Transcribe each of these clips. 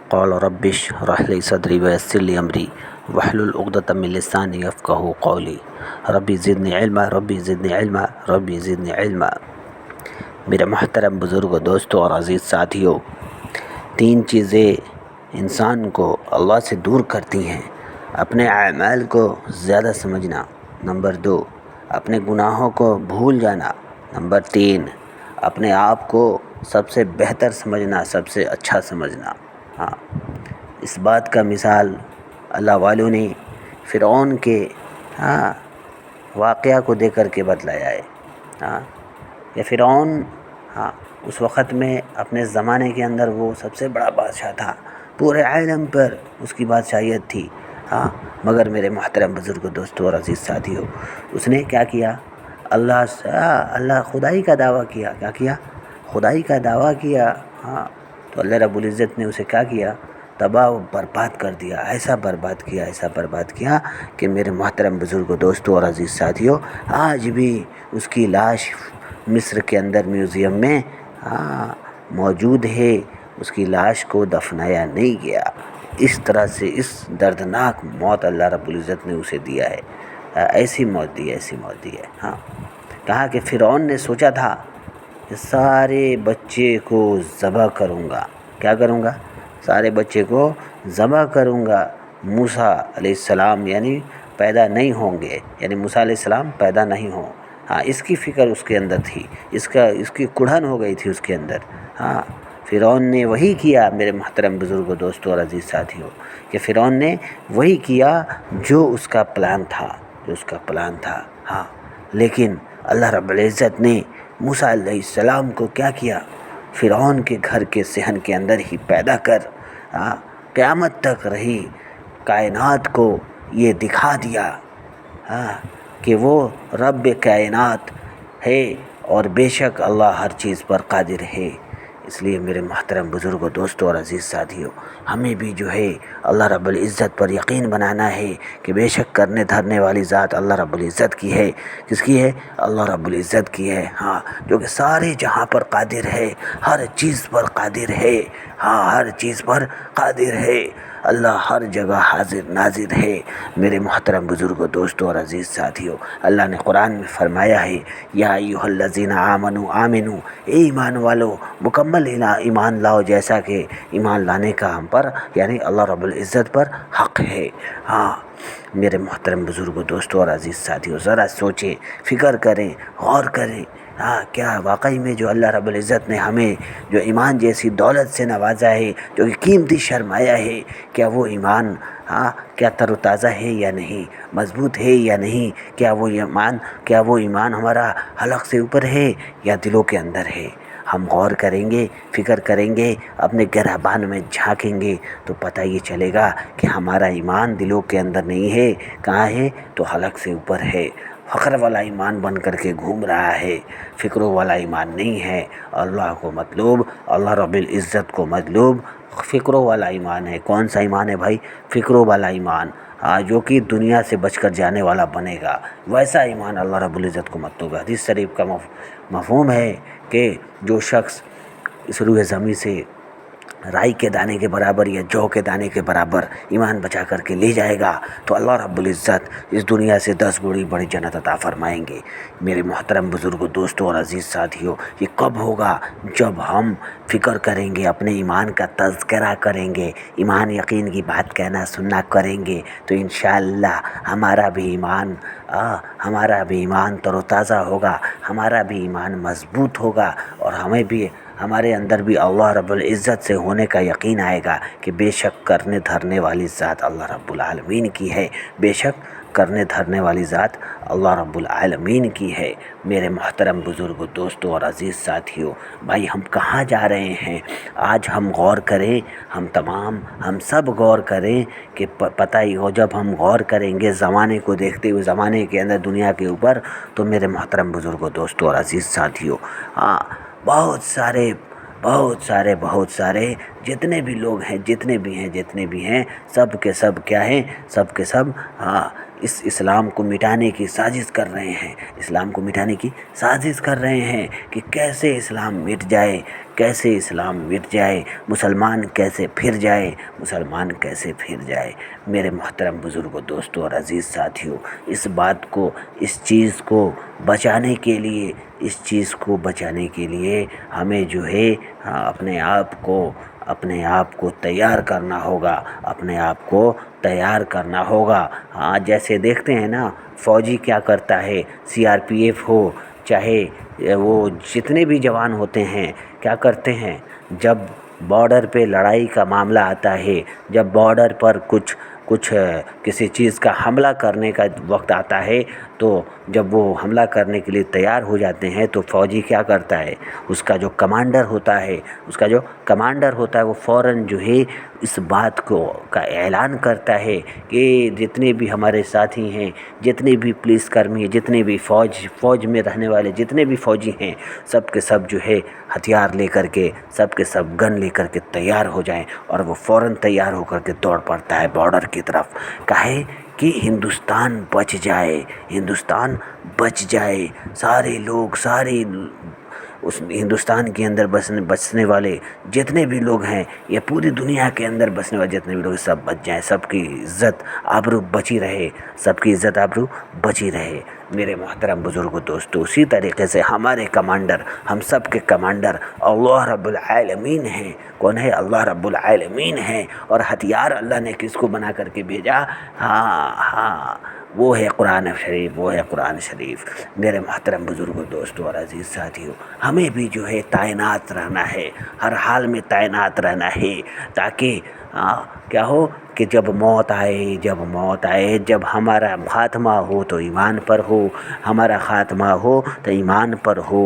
قال رب اشرح لي صدري ويسر لي أمري واحلل عقدة من لساني يفقهوا قولي ربی زدنی علما ربی زدنی علما ربی زدنی علما۔ میرے محترم بزرگوں، دوستوں اور عزیز ساتھیوں، تین چیزیں انسان کو اللہ سے دور کرتی ہیں: اپنے اعمال کو زیادہ سمجھنا، نمبر 2 اپنے گناہوں کو بھول جانا، نمبر 3 اپنے آپ کو سب سے بہتر سمجھنا، سب سے اچھا سمجھنا۔ اس بات کا مثال اللہ والوں نے فرعون کے واقعہ کو دے کر کے بتلایا ہے۔ یہ فرعون اس وقت میں اپنے زمانے کے اندر وہ سب سے بڑا بادشاہ تھا، پورے عالم پر اس کی بادشاہیت تھی۔ مگر میرے محترم بزرگوں، دوستوں اور عزیز ساتھیوں، اس نے کیا کیا؟ اللہ خدائی کا دعویٰ کیا۔ کیا کیا؟ خدائی کا دعویٰ کیا۔ تو اللہ رب العزت نے اسے کیا کیا؟ تباہ و برباد کر دیا۔ ایسا برباد کیا، ایسا برباد کیا کہ میرے محترم بزرگوں، دوستوں اور عزیز ساتھیوں، آج بھی اس کی لاش مصر کے اندر میوزیم میں موجود ہے۔ اس کی لاش کو دفنایا نہیں گیا۔ اس طرح سے اس دردناک موت اللہ رب العزت نے اسے دیا ہے۔ ایسی موت دی ہے، ایسی موت دی ہے۔ کہا کہ فرعون نے سوچا تھا کہ سارے بچے کو ذبح کروں گا۔ کیا کروں گا؟ سارے بچے کو ذبح کروں گا۔ موسیٰ علیہ السلام یعنی پیدا نہیں ہوں گے، یعنی موسیٰ علیہ السلام پیدا نہیں ہوں۔ اس کی فکر اس کے اندر تھی، اس کی کڑھن ہو گئی تھی اس کے اندر۔ فرعون نے وہی کیا، میرے محترم بزرگوں، دوستوں اور عزیز ساتھیوں، کہ فرعون نے وہی کیا جو اس کا پلان تھا، جو اس کا پلان تھا۔ لیکن اللہ رب العزت نے موسیٰ علیہ السلام کو کیا کیا؟ فرعون کے گھر کے صحن کے اندر ہی پیدا کر قیامت تک رہی کائنات کو یہ دکھا دیا کہ وہ رب کائنات ہے اور بے شک اللہ ہر چیز پر قادر ہے۔ اس لیے میرے محترم بزرگوں، دوستوں اور عزیز ساتھیوں، ہمیں بھی جو ہے اللہ رب العزت پر یقین بنانا ہے کہ بے شک کرنے دھرنے والی ذات اللہ رب العزت کی ہے۔ کس کی ہے؟ اللہ رب العزت کی ہے، جو کہ سارے جہاں پر قادر ہے، ہر چیز پر قادر ہے۔ ہر چیز پر قادر ہے۔ اللہ ہر جگہ حاضر ناظر ہے۔ میرے محترم بزرگوں، دوستوں اور عزیز ساتھیوں، اللہ نے قرآن میں فرمایا ہے، یا ایھا الذین آمنوا آمنو، اے ایمان والو مکمل ایمان لاؤ، جیسا کہ ایمان لانے کا ہم پر یعنی اللہ رب العزت پر حق ہے۔ میرے محترم بزرگوں، دوستوں اور عزیز ساتھیوں، ذرا سوچیں، فکر کریں، غور کریں، کیا واقعی میں جو اللہ رب العزت نے ہمیں جو ایمان جیسی دولت سے نوازا ہے، جو کہ قیمتی سرمایہ ہے، کیا وہ ایمان کیا تر و تازہ ہے یا نہیں، مضبوط ہے یا نہیں؟ کیا وہ ایمان ہمارا حلق سے اوپر ہے یا دلوں کے اندر ہے؟ ہم غور کریں گے، فکر کریں گے، اپنے گہربان میں جھانکیں گے تو پتہ یہ چلے گا کہ ہمارا ایمان دلوں کے اندر نہیں ہے۔ کہاں ہے؟ تو حلق سے اوپر ہے۔ فخر والا ایمان بن کر کے گھوم رہا ہے، فکروں والا ایمان نہیں ہے۔ اللہ کو مطلوب، اللہ رب العزت کو مطلوب فکروں والا ایمان ہے۔ کون سا ایمان ہے بھائی؟ فکروں والا ایمان، جو کہ دنیا سے بچ کر جانے والا بنے گا، ویسا ایمان اللہ رب العزت کو مطلوب ہے۔ حدیث شریف کا مفہوم ہے کہ جو شخص اس روئے زمین سے رائی کے دانے کے برابر یا جو کے دانے کے برابر ایمان بچا کر کے لے جائے گا تو اللہ رب العزت اس دنیا سے 10 گنی بڑی جنت عطا فرمائیں گے۔ میرے محترم بزرگوں، دوستوں اور عزیز ساتھیوں، یہ کب ہوگا؟ جب ہم فکر کریں گے، اپنے ایمان کا تذکرہ کریں گے، ایمان یقین کی بات کہنا سننا کریں گے تو انشاءاللہ ہمارا بھی ایمان تر و تازہ ہوگا، ہمارا بھی ایمان مضبوط ہوگا، اور ہمارے اندر بھی اللہ رب العزت سے ہونے کا یقین آئے گا کہ بے شک کرنے دھرنے والی ذات اللہ رب العالمین کی ہے، بے شک کرنے دھرنے والی ذات اللہ رب العالمین کی ہے۔ میرے محترم بزرگوں، دوستوں اور عزیز ساتھیوں، بھائی ہم کہاں جا رہے ہیں؟ آج ہم غور کریں، ہم سب غور کریں کہ پتہ ہی ہو، جب ہم غور کریں گے زمانے کو دیکھتے ہوئے، زمانے کے اندر دنیا کے اوپر، تو میرے محترم بزرگوں، دوستوں اور عزیز ساتھیوں، بہت سارے جتنے بھی لوگ ہیں، جتنے بھی ہیں، سب کے سب کیا ہیں؟ سب کے سب اس اسلام کو مٹانے کی سازش کر رہے ہیں، اسلام کو مٹانے کی سازش کر رہے ہیں کہ کیسے اسلام مٹ جائے، کیسے اسلام مٹ جائے، مسلمان کیسے پھر جائے، مسلمان کیسے پھر جائے۔ میرے محترم بزرگوں، دوستوں اور عزیز ساتھیوں، اس بات کو، اس چیز کو بچانے کے لیے، اس چیز کو بچانے کے لیے ہمیں جو ہے اپنے آپ کو تیار کرنا ہوگا، اپنے آپ کو تیار کرنا ہوگا۔ ہاں، جیسے دیکھتے ہیں نا فوجی کیا کرتا ہے، سی آر پی ایف ہو، چاہے وہ جتنے بھی جوان ہوتے ہیں، کیا کرتے ہیں جب بارڈر پہ لڑائی کا معاملہ آتا ہے، جب بارڈر پر کچھ کسی چیز کا حملہ کرنے کا وقت آتا ہے، تو جب وہ حملہ کرنے کے لیے تیار ہو جاتے ہیں تو فوجی کیا کرتا ہے، اس کا جو کمانڈر ہوتا ہے وہ فوراً جو ہے اس بات کا اعلان کرتا ہے کہ جتنے بھی ہمارے ساتھی ہیں، جتنے بھی پولیس کرمی ہیں، جتنے بھی فوج میں رہنے والے جتنے بھی فوجی ہیں، سب کے سب جو ہے ہتھیار لے کر کے، سب کے سب گن لے کر کے تیار ہو جائیں، اور وہ فوراً تیار ہو کر کے دوڑ پڑتا ہے بارڈر کی طرف، کہے کہ ہندوستان بچ جائے، ہندوستان بچ جائے، سارے لوگ، اس ہندوستان کے اندر بسنے والے جتنے بھی لوگ ہیں، یہ پوری دنیا کے اندر بسنے والے جتنے بھی لوگ، سب بچ جائیں، سب کی عزت آبرو بچی رہے، سب کی عزت آبرو بچی رہے۔ میرے محترم بزرگوں، دوستو، اسی طریقے سے ہمارے کمانڈر، ہم سب کے کمانڈر اللہ رب العالمین ہیں۔ کون ہے؟ اللہ رب العالمین ہیں۔ اور ہتھیار اللہ نے کس کو بنا کر کے بھیجا؟ ہاں، وہ ہے قرآن شریف۔ میرے محترم بزرگوں، دوستوں اور عزیز ساتھیوں، ہمیں بھی جو ہے تعینات رہنا ہے، ہر حال میں تعینات رہنا ہے، تاکہ کیا ہو کہ جب موت آئے، جب ہمارا خاتمہ ہو تو ایمان پر ہو، ہمارا خاتمہ ہو تو ایمان پر ہو،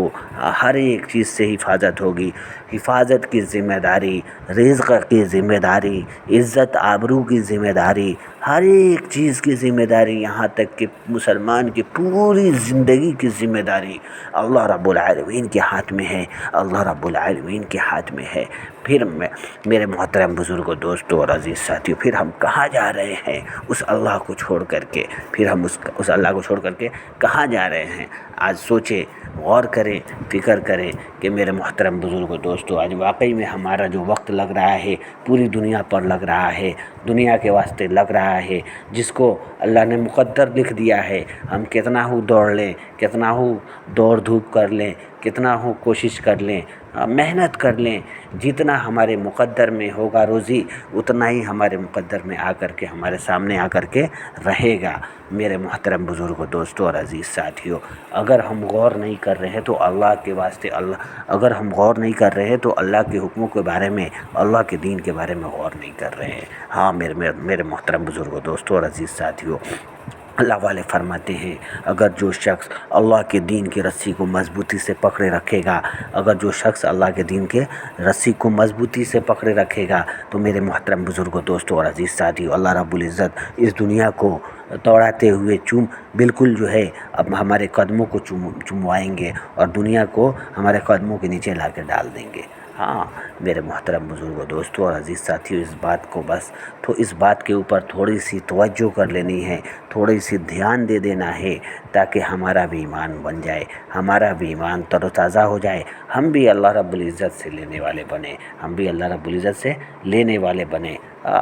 ہر ایک چیز سے حفاظت ہوگی، حفاظت کی ذمہ داری، رزق کی ذمہ داری، عزت آبرو کی ذمہ داری، ہر ایک چیز کی ذمہ داری، یہاں تک کہ مسلمان کی پوری زندگی کی ذمہ داری اللہ رب العالمین کے ہاتھ میں ہے، اللہ رب العالمین کے ہاتھ میں ہے۔ پھر میرے محترم بزرگوں، دوستوں اور عزیز ساتھیوں، پھر ہم کہاں جا رہے ہیں اس اللہ کو چھوڑ کر کے؟ پھر ہم اس اللہ کو چھوڑ کر کے کہاں جا رہے ہیں؟ آج سوچیں، غور کریں، فکر کریں کہ میرے محترم بزرگوں، دوستوں، آج واقعی میں ہمارا جو وقت لگ رہا ہے پوری دنیا پر لگ رہا ہے، دنیا کے واسطے لگ رہا ہے، جس کو اللہ نے مقدر لکھ دیا ہے۔ ہم کتنا ہو دوڑ لیں، کتنا ہو دوڑ دھوپ کر لیں، کتنا ہو کوشش کر لیں، محنت کر لیں، جتنا ہمارے مقدر میں ہوگا روزی، اتنا ہی ہمارے مقدر میں آ کر کے، ہمارے سامنے آ کر کے رہے گا۔ میرے محترم بزرگوں، دوستوں اور عزیز ساتھیوں، اگر ہم غور نہیں کر رہے ہیں تو اللہ کے واسطے، اگر ہم غور نہیں کر رہے ہیں تو اللہ کے حکموں کے بارے میں، اللہ کے دین کے بارے میں غور نہیں کر رہے ہیں۔ ہاں میرے محترم بزرگوں، دوستوں اور عزیز ساتھیوں، اللہ والے فرماتے ہیں، اگر جو شخص اللہ کے دین کی رسی کو مضبوطی سے پکڑے رکھے گا، اگر جو شخص اللہ کے دین کے رسی کو مضبوطی سے پکڑے رکھے گا، تو میرے محترم بزرگوں، دوستوں اور عزیز ساتھیوں، اللہ رب العزت اس دنیا کو دوڑاتے ہوئے بالکل جو ہے اب ہمارے قدموں کو چموائیں گے، اور دنیا کو ہمارے قدموں کے نیچے لا کے ڈال دیں گے۔ ہاں میرے محترم بزرگوں، دوستوں اور عزیز ساتھیوں، اس بات کے اوپر تھوڑی سی توجہ کر لینی ہے، تھوڑی سی دھیان دے دینا ہے، تاکہ ہمارا بھی ایمان بن جائے، ہمارا بھی ایمان تر و تازہ ہو جائے، ہم بھی اللہ رب العزت سے لینے والے بنیں،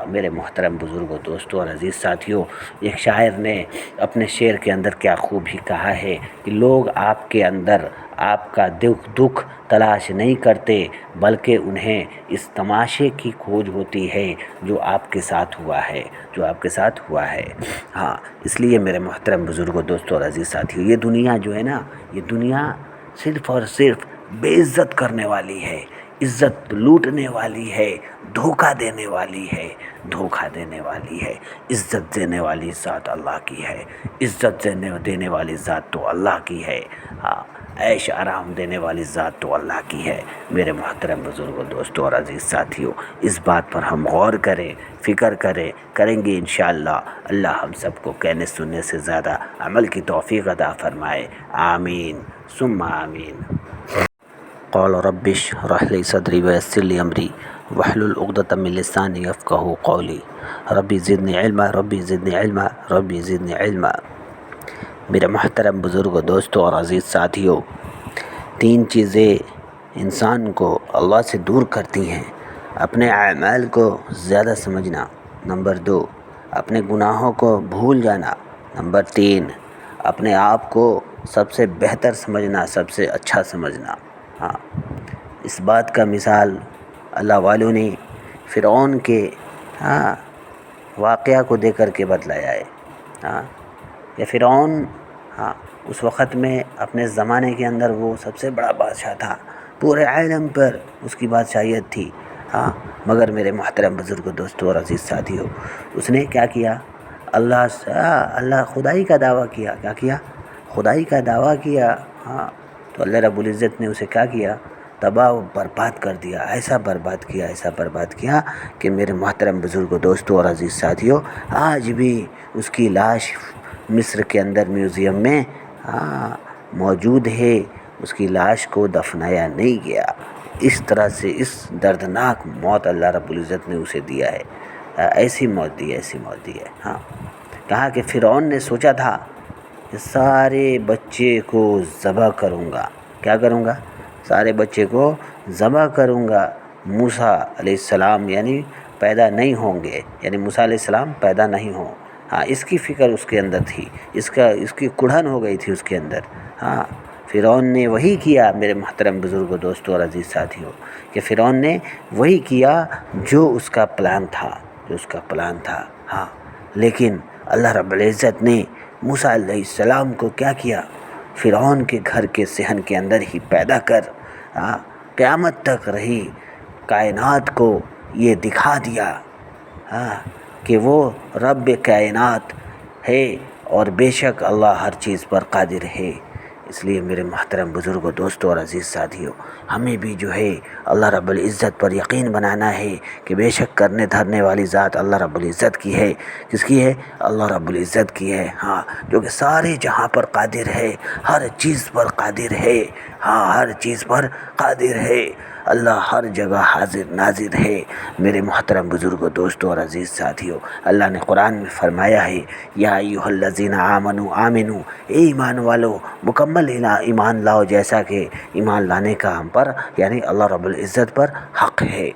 میرے محترم بزرگوں، دوستوں اور عزیز ساتھیوں، ایک شاعر نے اپنے شعر کے اندر کیا خوب ہی کہا ہے کہ لوگ آپ کے اندر آپ کا دکھ تلاش نہیں کرتے، بلکہ انہیں اس تماشے کی کھوج ہوتی ہے جو آپ کے ساتھ ہوا ہے۔ ہاں، اس لیے میرے محترم بزرگوں، دوستوں اور عزیز ساتھیوں، یہ دنیا جو ہے نا، یہ دنیا صرف اور صرف بے عزت کرنے والی ہے، عزت لوٹنے والی ہے، دھوکہ دینے والی ہے، عزت دینے والی ذات اللہ کی ہے، عزت دینے والی ذات تو اللہ کی ہے، ہاں، عیش آرام دینے والی ذات تو اللہ کی ہے۔ میرے محترم بزرگوں، دوستوں اور عزیز ساتھیوں، اس بات پر ہم غور کریں، فکر کریں گے انشاءاللہ اللہ ہم سب کو کہنے سننے سے زیادہ عمل کی توفیق عطا فرمائے۔ آمین ثم آمین۔ قال رب اشرح لي صدري ويسر لي أمري واحلل عقدة من لساني يفقهوا قولي ربی زدنی علما ربی زدنی علما ربی زدنی علما۔ میرے محترم بزرگوں، دوستوں اور عزیز ساتھیوں، 3 چیزیں انسان کو اللہ سے دور کرتی ہیں: اپنے اعمال کو زیادہ سمجھنا، نمبر 2 اپنے گناہوں کو بھول جانا، نمبر 3 اپنے آپ کو سب سے بہتر سمجھنا، سب سے اچھا سمجھنا۔ اس بات کا مثال اللہ والوں نے فرعون کے واقعہ کو دے کر کے بتلایا ہے۔ یہ فرعون اس وقت میں اپنے زمانے کے اندر وہ سب سے بڑا بادشاہ تھا، پورے عالم پر اس کی بادشاہیت تھی۔ مگر میرے محترم بزرگوں، دوستوں اور عزیز ساتھیوں، اس نے کیا کیا؟ اللہ خدائی کا دعویٰ کیا۔ کیا کیا؟ خدائی کا دعویٰ کیا۔ تو اللہ رب العزت نے اسے کیا کیا؟ تباہ و برباد کر دیا۔ ایسا برباد کیا کہ میرے محترم بزرگوں، دوستوں اور عزیز ساتھیوں، آج بھی اس کی لاش مصر کے اندر میوزیم میں موجود ہے۔ اس کی لاش کو دفنایا نہیں گیا۔ اس طرح سے اس دردناک موت اللہ رب العزت نے اسے دیا ہے۔ ایسی موت دی ہے۔ کہا کہ فرعون نے سوچا تھا کہ سارے بچے کو ذبح کروں گا۔ کیا کروں گا؟ سارے بچے کو ذبح کروں گا۔ موسیٰ علیہ السلام یعنی پیدا نہیں ہوں گے، یعنی موسیٰ علیہ السلام پیدا نہیں ہوں۔ اس کی فکر اس کے اندر تھی، اس کی کڑھن ہو گئی تھی اس کے اندر۔ فرعون نے وہی کیا، میرے محترم بزرگوں، دوستوں اور عزیز ساتھیوں، کہ فرعون نے وہی کیا جو اس کا پلان تھا۔ لیکن اللہ رب العزت نے موسیٰ علیہ السلام کو کیا کیا؟ فرعون کے گھر کے صحن کے اندر ہی پیدا کر قیامت تک رہی کائنات کو یہ دکھا دیا کہ وہ رب کائنات ہے اور بے شک اللہ ہر چیز پر قادر ہے۔ اس لیے میرے محترم بزرگوں، دوستوں اور عزیز ساتھیوں، ہمیں بھی جو ہے اللہ رب العزت پر یقین بنانا ہے کہ بے شک کرنے دھرنے والی ذات اللہ رب العزت کی ہے۔ کس کی ہے؟ اللہ رب العزت کی ہے، جو کہ سارے جہاں پر قادر ہے، ہر چیز پر قادر ہے۔ ہر چیز پر قادر ہے۔ اللہ ہر جگہ حاضر ناظر ہے۔ میرے محترم بزرگوں، دوستوں اور عزیز ساتھیوں، اللہ نے قرآن میں فرمایا ہے، یا ایھا الذین آمنوا آمنو، اے ایمان والو مکمل ایمان لاؤ، جیسا کہ ایمان لانے کا ہم پر یعنی اللہ رب العزت پر حق ہے۔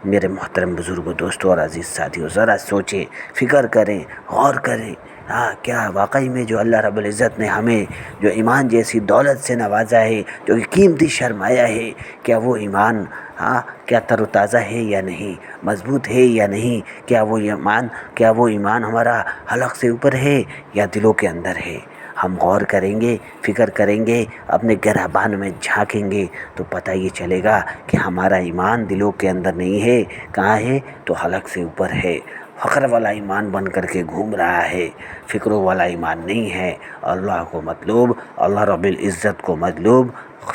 میرے محترم بزرگوں، دوستوں اور عزیز ساتھیوں، ذرا سوچیں، فکر کریں، غور کریں، کیا واقعی میں جو اللہ رب العزت نے ہمیں جو ایمان جیسی دولت سے نوازا ہے، جو کہ قیمتی سرمایہ ہے، کیا وہ ایمان کیا تر و تازہ ہے یا نہیں، مضبوط ہے یا نہیں؟ کیا وہ ایمان ہمارا حلق سے اوپر ہے یا دلوں کے اندر ہے؟ ہم غور کریں گے، فکر کریں گے، اپنے گہربان میں جھانکیں گے تو پتہ یہ چلے گا کہ ہمارا ایمان دلوں کے اندر نہیں ہے۔ کہاں ہے؟ تو حلق سے اوپر ہے۔ فخر والا ایمان بن کر کے گھوم رہا ہے، فکروں والا ایمان نہیں ہے۔ اللہ کو مطلوب، اللہ رب العزت کو مطلوب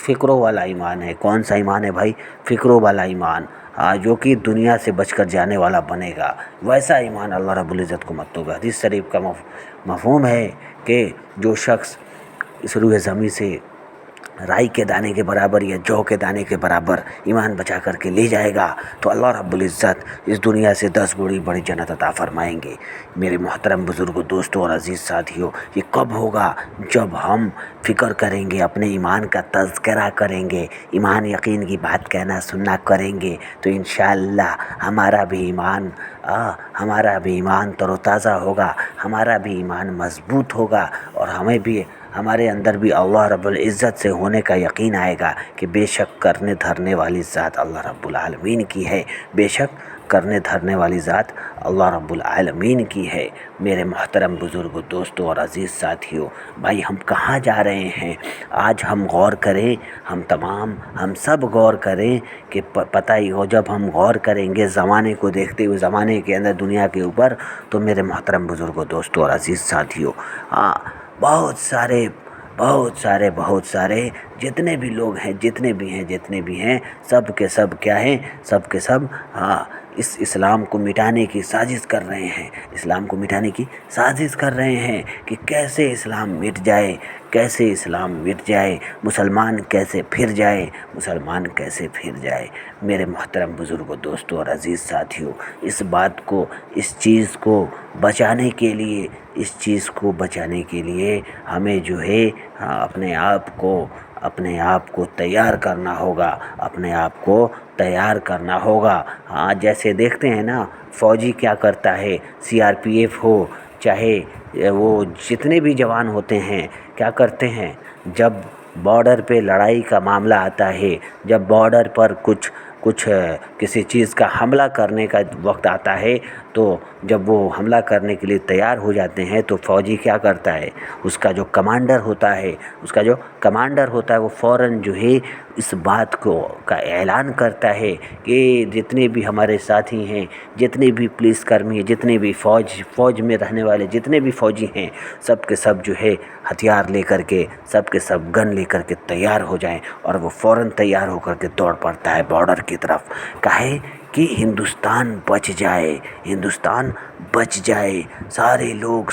فکروں والا ایمان ہے۔ کون سا ایمان ہے بھائی؟ فکروں والا ایمان، جو کہ دنیا سے بچ کر جانے والا بنے گا، ویسا ایمان اللہ رب العزت کو مطلوب ہے۔ حدیث شریف کا مفہوم ہے کہ جو شخص اس روئے زمین سے رائی کے دانے کے برابر یا جو کے دانے کے برابر ایمان بچا کر کے لے جائے گا تو اللہ رب العزت اس دنیا سے 10 گنی بڑی جنت عطا فرمائیں گے۔ میرے محترم بزرگوں، دوستوں اور عزیز ساتھیوں، یہ کب ہوگا؟ جب ہم فکر کریں گے، اپنے ایمان کا تذکرہ کریں گے، ایمان یقین کی بات کہنا سننا کریں گے تو انشاءاللہ ہمارا بھی ایمان تر و تازہ ہوگا، ہمارا بھی ایمان مضبوط ہوگا، اور ہمارے اندر بھی اللہ رب العزت سے ہونے کا یقین آئے گا کہ بے شک کرنے دھرنے والی ذات اللہ رب العالمین کی ہے، بے شک کرنے دھرنے والی ذات اللہ رب العالمین کی ہے۔ میرے محترم بزرگوں، دوستوں اور عزیز ساتھیوں، بھائی ہم کہاں جا رہے ہیں؟ آج ہم غور کریں، ہم سب غور کریں کہ پتہ ہی ہو، جب ہم غور کریں گے زمانے کو دیکھتے ہوئے، زمانے کے اندر دنیا کے اوپر، تو میرے محترم بزرگوں، دوستوں اور عزیز ساتھیوں، بہت سارے جتنے بھی لوگ ہیں، جتنے بھی ہیں، سب کے سب کیا ہیں؟ سب کے سب اس اسلام کو مٹانے کی سازش کر رہے ہیں، اسلام کو مٹانے کی سازش کر رہے ہیں کہ کیسے اسلام مٹ جائے، کیسے اسلام مٹ جائے، مسلمان کیسے پھر جائے، مسلمان کیسے پھر جائے۔ میرے محترم بزرگوں، دوستوں اور عزیز ساتھیوں، اس بات کو، اس چیز کو بچانے کے لیے، اس چیز کو بچانے کے لیے ہمیں جو ہے اپنے آپ کو تیار کرنا ہوگا، اپنے آپ کو تیار کرنا ہوگا۔ جیسے دیکھتے ہیں نا فوجی کیا کرتا ہے، سی آر پی ایف ہو، چاہے وہ جتنے بھی جوان ہوتے ہیں، کیا کرتے ہیں جب بارڈر پہ لڑائی کا معاملہ آتا ہے، جب بارڈر پر کچھ کسی چیز کا حملہ کرنے کا وقت آتا ہے، تو جب وہ حملہ کرنے کے لیے تیار ہو جاتے ہیں تو فوجی کیا کرتا ہے، اس کا جو کمانڈر ہوتا ہے وہ فوراً جو ہے اس بات کا اعلان کرتا ہے کہ جتنے بھی ہمارے ساتھی ہیں، جتنے بھی پولیس کرمی ہیں، جتنے بھی فوج میں رہنے والے جتنے بھی فوجی ہیں، سب کے سب جو ہے ہتھیار لے کر کے، سب کے سب گن لے کر کے تیار ہو جائیں، اور وہ فوراً تیار ہو کر کے دوڑ پڑتا ہے بارڈر کی طرف، کہے کہ ہندوستان بچ جائے، ہندوستان بچ جائے، سارے لوگ،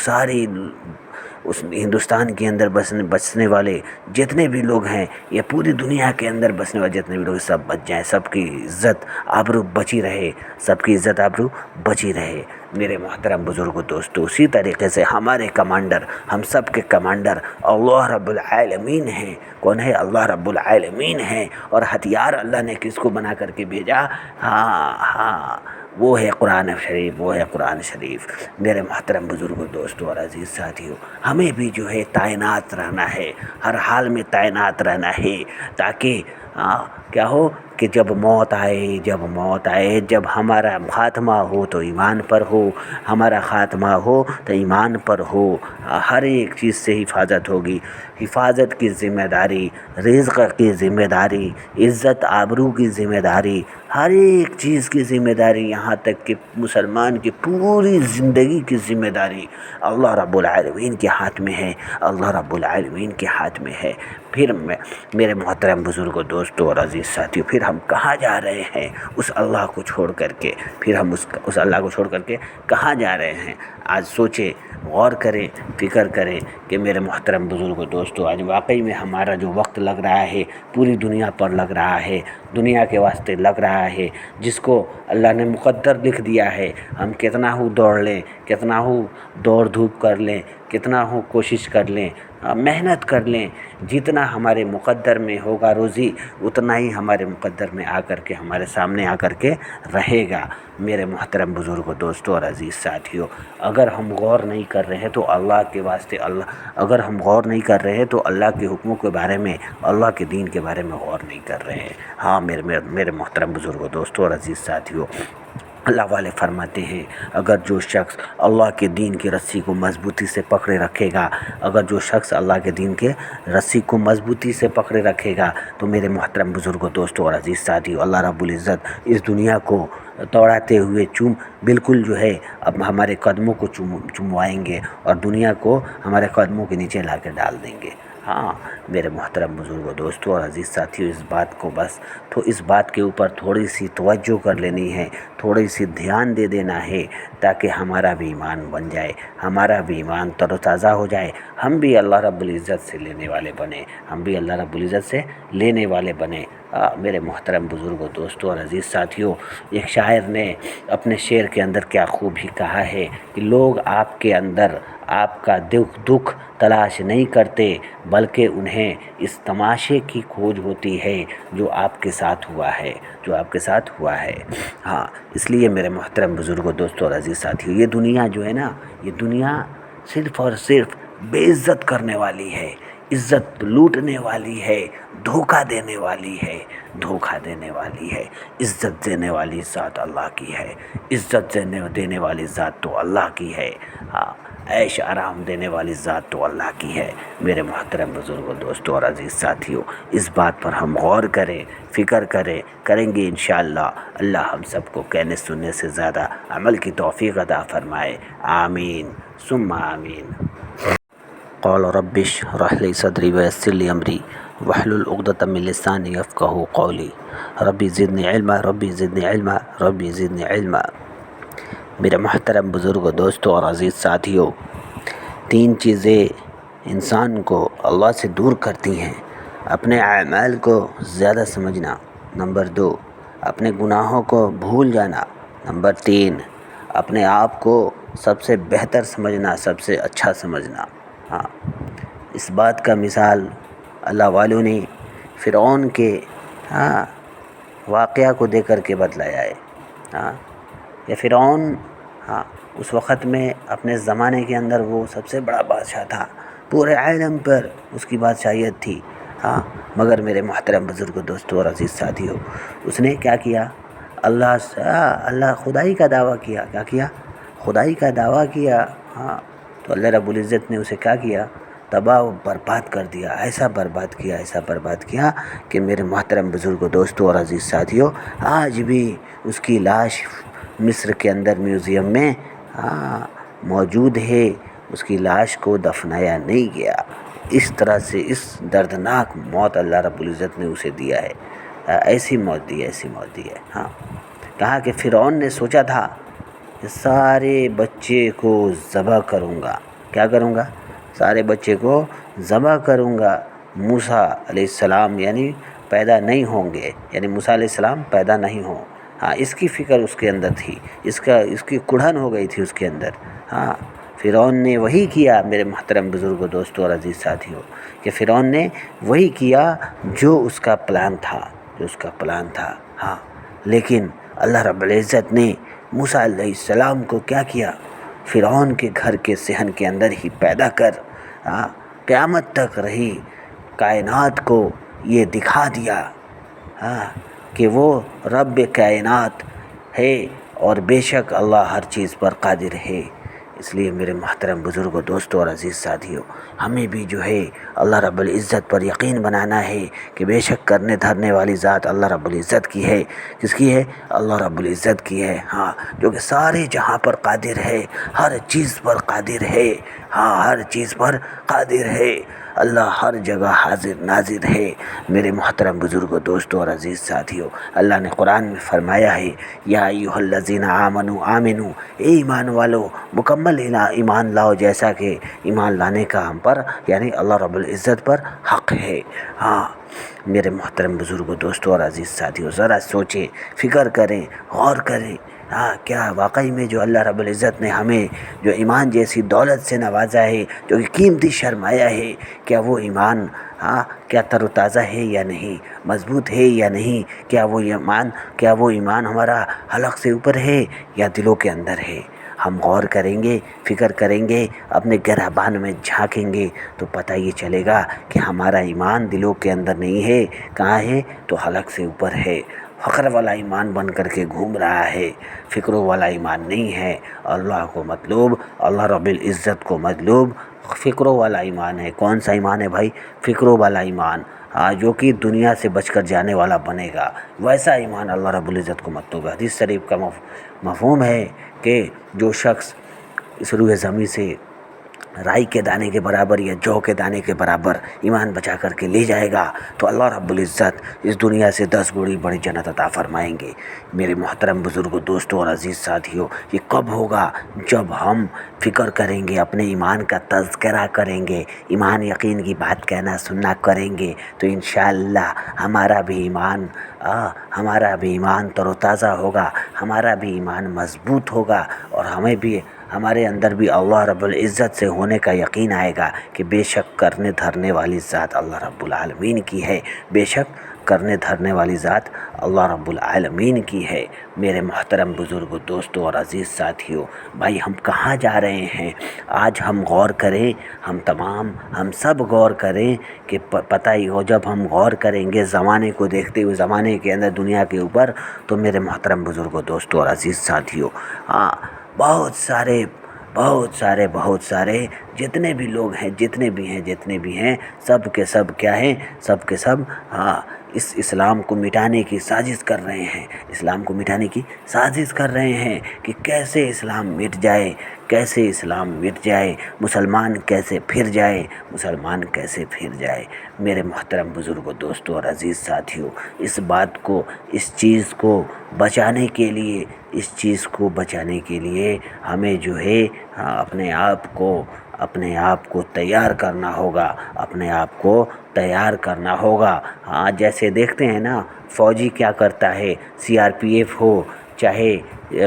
اس ہندوستان کے اندر بسنے والے جتنے بھی لوگ ہیں، یہ پوری دنیا کے اندر بسنے والے جتنے بھی لوگ، سب بچ جائیں، سب کی عزت آبرو بچی رہے، سب کی عزت آبرو بچی رہے۔ میرے محترم بزرگوں، دوستو، اسی طریقے سے ہمارے کمانڈر، ہم سب کے کمانڈر اللہ رب العالمین ہیں۔ کون ہے؟ اللہ رب العالمین ہیں۔ اور ہتھیار اللہ نے کس کو بنا کر کے بھیجا؟ وہ ہے قرآن شریف۔ میرے محترم بزرگوں، دوستوں اور عزیز ساتھیوں، ہمیں بھی جو ہے تعینات رہنا ہے، ہر حال میں تعینات رہنا ہے، تاکہ کیا ہو کہ جب موت آئے، جب ہمارا خاتمہ ہو تو ایمان پر ہو، ہمارا خاتمہ ہو تو ایمان پر ہو، ہر ایک چیز سے حفاظت ہوگی، حفاظت کی ذمہ داری، رزق کی ذمہ داری، عزت آبرو کی ذمہ داری، ہر ایک چیز کی ذمہ داری، یہاں تک کہ مسلمان کی پوری زندگی کی ذمہ داری اللہ رب العالمین کے ہاتھ میں ہے، اللہ رب العالمین کے ہاتھ میں ہے۔ پھر میرے محترم بزرگوں، دوستوں اور عزیز ساتھیوں، پھر ہم کہاں جا رہے ہیں اس اللہ کو چھوڑ کر کے؟ پھر ہم اس اللہ کو چھوڑ کر کے کہاں جا رہے ہیں؟ آج سوچیں، غور کریں، فکر کریں کہ میرے محترم بزرگوں، دوستوں، آج واقعی میں ہمارا جو وقت لگ رہا ہے پوری دنیا پر لگ رہا ہے، دنیا کے واسطے لگ رہا ہے، جس کو اللہ نے مقدر لکھ دیا ہے۔ ہم کتنا ہو دوڑ لیں، کتنا ہو دوڑ دھوپ کر لیں، کتنا ہو کوشش کر لیں، محنت کر لیں، جتنا ہمارے مقدر میں ہوگا روزی، اتنا ہی ہمارے مقدر میں آ کر کے، ہمارے سامنے آ کر کے رہے گا۔ میرے محترم بزرگوں، دوستوں اور عزیز ساتھیوں، اگر ہم غور نہیں کر رہے ہیں تو اللہ کے واسطے، اگر ہم غور نہیں کر رہے ہیں تو اللہ کے حکموں کے بارے میں، اللہ کے دین کے بارے میں غور نہیں کر رہے ہیں۔ میرے محترم بزرگوں، دوستوں اور عزیز ساتھیوں، اللہ والے فرماتے ہیں، اگر جو شخص اللہ کے دین کی رسی کو مضبوطی سے پکڑے رکھے گا، اگر جو شخص اللہ کے دین کے رسی کو مضبوطی سے پکڑے رکھے گا، تو میرے محترم بزرگوں، دوستوں اور عزیز ساتھیوں، اللہ رب العزت اس دنیا کو دوڑاتے ہوئے بالکل جو ہے اب ہمارے قدموں کو چموائیں گے، اور دنیا کو ہمارے قدموں کے نیچے لا کے ڈال دیں گے۔ میرے محترم بزرگوں، دوستوں اور عزیز ساتھیوں، اس بات کے اوپر تھوڑی سی توجہ کر لینی ہے، تھوڑی سی دھیان دے دینا ہے، تاکہ ہمارا بھی ایمان بن جائے، ہمارا بھی ایمان تر و تازہ ہو جائے، ہم بھی اللہ رب العزت سے لینے والے بنیں، میرے محترم بزرگوں، دوستوں اور عزیز ساتھیوں، ایک شاعر نے اپنے شعر کے اندر کیا خوب ہی کہا ہے کہ لوگ آپ کے اندر آپ کا دکھ تلاش نہیں کرتے، بلکہ انہیں اس تماشے کی کھوج ہوتی ہے جو آپ کے ساتھ ہوا ہے۔ اس لیے میرے محترم بزرگوں، دوستوں اور عزیز ساتھیوں، یہ دنیا جو ہے نا، یہ دنیا صرف اور صرف بے عزت کرنے والی ہے، عزت لوٹنے والی ہے، دھوکہ دینے والی ہے، عزت دینے والی ذات اللہ کی ہے، عزت دینے والی ذات تو اللہ کی ہے، عیش آرام دینے والی ذات تو اللہ کی ہے۔ میرے محترم بزرگوں، دوستوں اور عزیز ساتھیوں، اس بات پر ہم غور کریں، فکر کریں گے انشاءاللہ اللہ ہم سب کو کہنے سننے سے زیادہ عمل کی توفیق عطا فرمائے۔ آمین ثم آمین۔ قال رب اشرح لي صدري ويسر لي أمري واحلل عقدة من لساني يفقهوا قولي ربی زدنی علما ربی زدنی علما ربی زدنی علما۔ میرے محترم بزرگوں، دوستوں اور عزیز ساتھیوں، 3 چیزیں انسان کو اللہ سے دور کرتی ہیں: اپنے اعمال کو زیادہ سمجھنا، نمبر 2 اپنے گناہوں کو بھول جانا، نمبر 3 اپنے آپ کو سب سے بہتر سمجھنا، سب سے اچھا سمجھنا۔ اس بات کا مثال اللہ والوں نے فرعون کے واقعہ کو دے کر کے بتلایا ہے۔ یہ فرعون اس وقت میں اپنے زمانے کے اندر وہ سب سے بڑا بادشاہ تھا، پورے عالم پر اس کی بادشاہیت تھی۔ مگر میرے محترم بزرگوں، دوستوں اور عزیز ساتھیوں، اس نے کیا کیا؟ اللہ خدائی کا دعویٰ کیا۔ کیا کیا؟ خدائی کا دعویٰ کیا۔ تو اللہ رب العزت نے اسے کیا کیا؟ تباہ و برباد کر دیا۔ ایسا برباد کیا کہ میرے محترم بزرگوں، دوستوں اور عزیز ساتھیوں، آج بھی اس کی لاش مصر کے اندر میوزیم میں موجود ہے۔ اس کی لاش کو دفنایا نہیں گیا۔ اس طرح سے اس دردناک موت اللہ رب العزت نے اسے دیا ہے۔ ایسی موت دی ہے۔ کہا کہ فرعون نے سوچا تھا کہ سارے بچے کو ذبح کروں گا۔ کیا کروں گا؟ سارے بچے کو ذبح کروں گا۔ موسیٰ علیہ السلام یعنی پیدا نہیں ہوں گے، یعنی موسیٰ علیہ السلام پیدا نہیں ہوں۔ اس کی فکر اس کے اندر تھی، اس کی کڑھن ہو گئی تھی اس کے اندر۔ فرعون نے وہی کیا، میرے محترم بزرگوں، دوستوں اور عزیز ساتھیوں، کہ فرعون نے وہی کیا جو اس کا پلان تھا۔ لیکن اللہ رب العزت نے موسیٰ علیہ السلام کو کیا کیا؟ فرعون کے گھر کے صحن کے اندر ہی پیدا کر قیامت تک رہی کائنات کو یہ دکھا دیا کہ وہ رب کائنات ہے اور بے شک اللہ ہر چیز پر قادر ہے۔ اس لیے میرے محترم بزرگوں، دوستوں اور عزیز ساتھیوں، ہمیں بھی جو ہے اللہ رب العزت پر یقین بنانا ہے کہ بے شک کرنے دھرنے والی ذات اللہ رب العزت کی ہے۔ کس کی ہے؟ اللہ رب العزت کی ہے، جو کہ سارے جہاں پر قادر ہے، ہر چیز پر قادر ہے۔ ہر چیز پر قادر ہے۔ اللہ ہر جگہ حاضر ناظر ہے۔ میرے محترم بزرگوں، دوستوں اور عزیز ساتھیوں، اللہ نے قرآن میں فرمایا ہے، یا ایھا الذین آمنوا آمنو، اے ایمان والو مکمل ایمان لاؤ، جیسا کہ ایمان لانے کا ہم پر یعنی اللہ رب العزت پر حق ہے۔ میرے محترم بزرگوں، دوستوں اور عزیز ساتھیوں، ذرا سوچیں، فکر کریں، غور کریں، کیا واقعی میں جو اللہ رب العزت نے ہمیں جو ایمان جیسی دولت سے نوازا ہے، جو کہ قیمتی سرمایہ ہے، کیا وہ ایمان کیا تر و تازہ ہے یا نہیں، مضبوط ہے یا نہیں؟ کیا وہ ایمان ہمارا حلق سے اوپر ہے یا دلوں کے اندر ہے؟ ہم غور کریں گے، فکر کریں گے، اپنے گہربان میں جھانکیں گے تو پتہ یہ چلے گا کہ ہمارا ایمان دلوں کے اندر نہیں ہے۔ کہاں ہے؟ تو حلق سے اوپر ہے۔ فخر والا ایمان بن کر کے گھوم رہا ہے، فکروں والا ایمان نہیں ہے۔ اللہ کو مطلوب، اللہ رب العزت کو مطلوب فکروں والا ایمان ہے۔ کون سا ایمان ہے بھائی؟ فکروں والا ایمان، جو کہ دنیا سے بچ کر جانے والا بنے گا، ویسا ایمان اللہ رب العزت کو مطلوب ہے۔ حدیث شریف کا مفہوم ہے کہ جو شخص اس روح زمین سے رائی کے دانے کے برابر یا جو کے دانے کے برابر ایمان بچا کر کے لے جائے گا تو اللہ رب العزت اس دنیا سے 10 گنی بڑی جنت عطا فرمائیں گے۔ میرے محترم بزرگوں، دوستوں اور عزیز ساتھیوں، یہ کب ہوگا؟ جب ہم فکر کریں گے، اپنے ایمان کا تذکرہ کریں گے، ایمان یقین کی بات کہنا سننا کریں گے تو انشاءاللہ ہمارا بھی ایمان تر و تازہ ہوگا، ہمارا بھی ایمان مضبوط ہوگا، اور ہمارے اندر بھی اللہ رب العزت سے ہونے کا یقین آئے گا کہ بے شک کرنے دھرنے والی ذات اللہ رب العالمین کی ہے، بے شک کرنے دھرنے والی ذات اللہ رب العالمین کی ہے۔ میرے محترم بزرگوں، دوستوں اور عزیز ساتھیوں، بھائی ہم کہاں جا رہے ہیں؟ آج ہم غور کریں، ہم سب غور کریں کہ پتہ ہی ہو، جب ہم غور کریں گے زمانے کو دیکھتے ہوئے، زمانے کے اندر دنیا کے اوپر، تو میرے محترم بزرگوں، دوستوں اور عزیز ساتھیوں، بہت سارے جتنے بھی لوگ ہیں، جتنے بھی ہیں، سب کے سب کیا ہیں؟ سب کے سب اس اسلام کو مٹانے کی سازش کر رہے ہیں، اسلام کو مٹانے کی سازش کر رہے ہیں کہ کیسے اسلام مٹ جائے، کیسے اسلام مٹ جائے، مسلمان کیسے پھر جائے، مسلمان کیسے پھر جائے۔ میرے محترم بزرگوں، دوستوں اور عزیز ساتھیوں، اس بات کو، اس چیز کو بچانے کے لیے، اس چیز کو بچانے کے لیے ہمیں جو ہے اپنے آپ کو تیار کرنا ہوگا، اپنے آپ کو تیار کرنا ہوگا۔ جیسے دیکھتے ہیں نا فوجی کیا کرتا ہے، سی آر پی ایف ہو، چاہے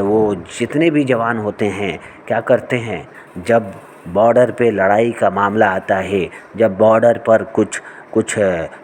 وہ جتنے بھی جوان ہوتے ہیں، کیا کرتے ہیں جب بارڈر پہ لڑائی کا معاملہ آتا ہے، جب بارڈر پر کچھ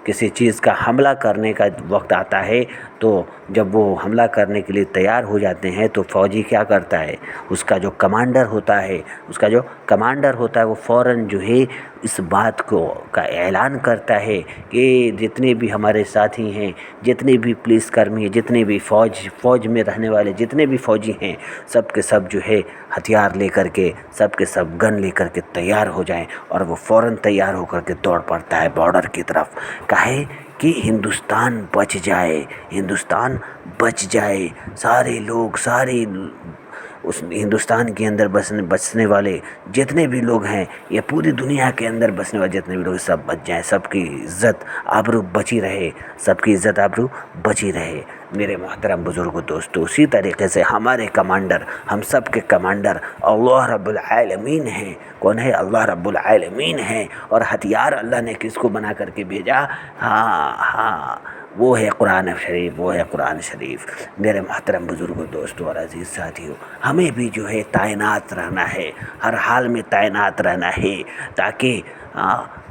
کسی چیز کا حملہ کرنے کا وقت آتا ہے، تو جب وہ حملہ کرنے کے لیے تیار ہو جاتے ہیں تو فوجی کیا کرتا ہے، اس کا جو کمانڈر ہوتا ہے وہ فوراً جو ہے اس بات کا اعلان کرتا ہے کہ جتنے بھی ہمارے ساتھی ہیں، جتنے بھی پولیس کرمی ہیں، جتنے بھی فوج میں رہنے والے جتنے بھی فوجی ہیں، سب کے سب جو ہے ہتھیار لے کر کے، سب کے سب گن لے کر کے تیار ہو جائیں، اور وہ فوراً تیار ہو کر کے دوڑ پڑتا ہے بارڈر کی طرف، کہے کہ ہندوستان بچ جائے، ہندوستان بچ جائے، سارے لوگ، اس ہندوستان کے اندر بسنے والے جتنے بھی لوگ ہیں، یہ پوری دنیا کے اندر بسنے والے جتنے بھی لوگ، سب بچ جائیں، سب کی عزت آبرو بچی رہے، سب کی عزت آبرو بچی رہے۔ میرے محترم بزرگوں، دوستو، اسی طریقے سے ہمارے کمانڈر، ہم سب کے کمانڈر اللہ رب العالمین ہیں۔ کون ہے؟ اللہ رب العالمین ہیں۔ اور ہتھیار اللہ نے کس کو بنا کر کے بھیجا؟ وہ ہے قرآن شریف۔ میرے محترم بزرگوں، دوستوں اور عزیز ساتھیوں، ہمیں بھی جو ہے تعینات رہنا ہے، ہر حال میں تعینات رہنا ہے، تاکہ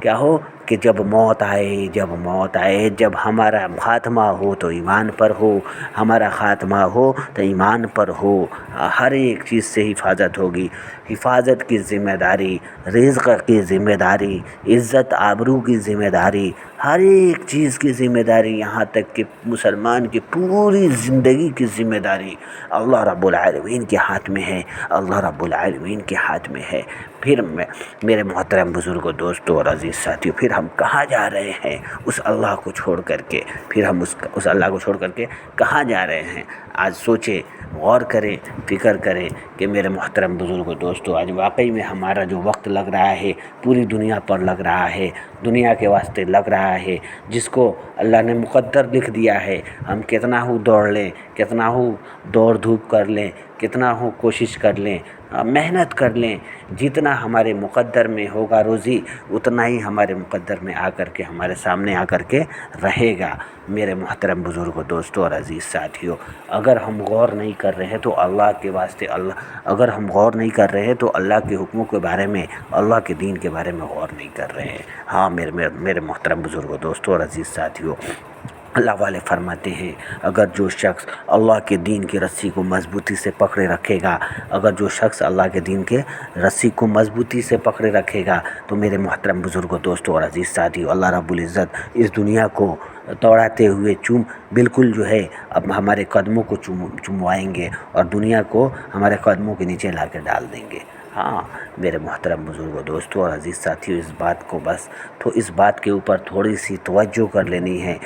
کیا ہو کہ جب موت آئے، جب ہمارا خاتمہ ہو تو ایمان پر ہو، ہمارا خاتمہ ہو تو ایمان پر ہو، ہر ایک چیز سے حفاظت ہوگی، حفاظت کی ذمہ داری، رزق کی ذمہ داری، عزت آبرو کی ذمہ داری، ہر ایک چیز کی ذمہ داری، یہاں تک کہ مسلمان کی پوری زندگی کی ذمہ داری اللہ رب العالمین کے ہاتھ میں ہے، اللہ رب العالمین کے ہاتھ میں ہے۔ پھر میرے محترم بزرگوں، دوستوں اور عزیز ساتھیوں، پھر ہم کہاں جا رہے ہیں اس اللہ کو چھوڑ کر کے؟ پھر ہم اس اللہ کو چھوڑ کر کے کہاں جا رہے ہیں؟ آج سوچیں، غور کریں، فکر کریں کہ میرے محترم بزرگوں، دوستوں، آج واقعی میں ہمارا جو وقت لگ رہا ہے پوری دنیا پر لگ رہا ہے، دنیا کے واسطے لگ رہا ہے، جس کو اللہ نے مقدر لکھ دیا ہے۔ ہم کتنا ہو دوڑ لیں، کتنا ہو دوڑ دھوپ کر لیں، کتنا ہو کوشش کر لیں، محنت کر لیں، جتنا ہمارے مقدر میں ہوگا روزی، اتنا ہی ہمارے مقدر میں آ کر کے، ہمارے سامنے آ کر کے رہے گا۔ میرے محترم بزرگوں، دوستوں اور عزیز ساتھیوں، اگر ہم غور نہیں کر رہے ہیں تو اللہ کے واسطے، اگر ہم غور نہیں کر رہے ہیں تو اللہ کے حکموں کے بارے میں، اللہ کے دین کے بارے میں غور نہیں کر رہے ہیں۔ میرے محترم بزرگوں، دوستوں اور عزیز ساتھیوں، اللہ والے فرماتے ہیں، اگر جو شخص اللہ کے دین کی رسی کو مضبوطی سے پکڑے رکھے گا، اگر جو شخص اللہ کے دین کے رسی کو مضبوطی سے پکڑے رکھے گا، تو میرے محترم بزرگوں، دوستوں اور عزیز ساتھیوں، اللہ رب العزت اس دنیا کو دوڑاتے ہوئے بالکل جو ہے اب ہمارے قدموں کو چموائیں گے، اور دنیا کو ہمارے قدموں کے نیچے لا کے ڈال دیں گے۔ میرے محترم بزرگوں، دوستوں اور عزیز ساتھیوں، اس بات کے اوپر تھوڑی سی توجہ کر لینی ہے۔